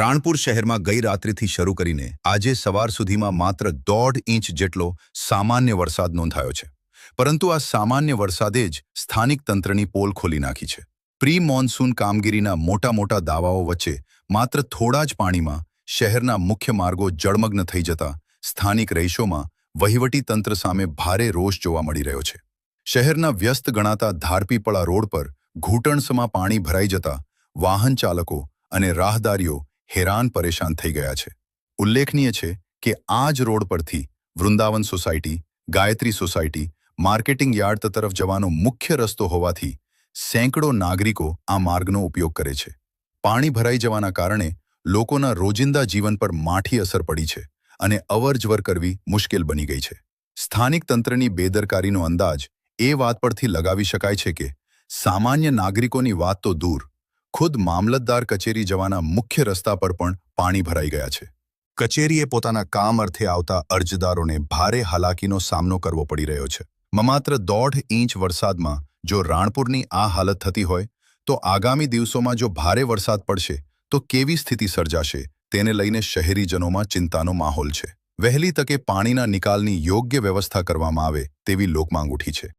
રાણપુર શહેરમાં ગઈ રાત્રિથી શરૂ કરીને આજે સવાર સુધીમાં માત્ર 1.5 ઇંચ જેટલો સામાન્ય વરસાદ નોંધાયો છે. પરંતુ આ સામાન્ય વરસાદે જ સ્થાનિક તંત્રની પોલ ખોલી નાખી છે. પ્રી મોન્સૂન કામગીરીના મોટા દાવાઓ વચ્ચે માત્ર થોડા જ પાણીમાં શહેરના મુખ્ય માર્ગો જળમગ્ન થઈ જતા સ્થાનિક રહીશોમાં વહીવટી તંત્ર સામે ભારે રોષ જોવા મળી રહ્યો છે. શહેરના વ્યસ્ત ગણાતા ધારપીપળા રોડ પર ઘૂંટણસમાં પાણી ભરાઈ જતા વાહન ચાલકો અને રાહદારીઓ હેરાન પરેશાન થઈ ગયા છે. ઉલ્લેખનીય છે કે આ જ રોડ પરથી Vrindavan society, Gayatri society, marketing yard તરફ જવાનો મુખ્ય રસ્તો હોવાથી સેંકડો નાગરિકો આ માર્ગનો ઉપયોગ કરે છે. પાણી ભરાઈ જવાના કારણે લોકોના રોજિંદા જીવન પર માઠી અસર પડી છે અને અવરજવર કરવી મુશ્કેલ બની ગઈ છે. સ્થાનિક તંત્રની બેદરકારીનો અંદાજ એ વાત પરથી લગાવી શકાય છે કે સામાન્ય નાગરિકોની વાત તો દૂર, ખુદ મામલતદાર કચેરી જવાના મુખ્ય રસ્તા પર પણ પાણી ભરાઈ ગયા છે. કચેરીએ પોતાના કામ અર્થે આવતા અરજદારોને ભારે હાલાકીનો સામનો કરવો પડી રહ્યો છે. માત્ર 1.5 ઇંચ વરસાદમાં જો રાણપુરની આ હાલત થતી હોય તો આગામી દિવસોમાં જો ભારે વરસાદ પડશે તો કેવી સ્થિતિ સર્જાશે તેને લઈને શહેરીજનોમાં ચિંતાનો માહોલ છે. વહેલી તકે પાણીના નિકાલની યોગ્ય વ્યવસ્થા કરવામાં આવે તેવી લોકમાંગ ઉઠી છે.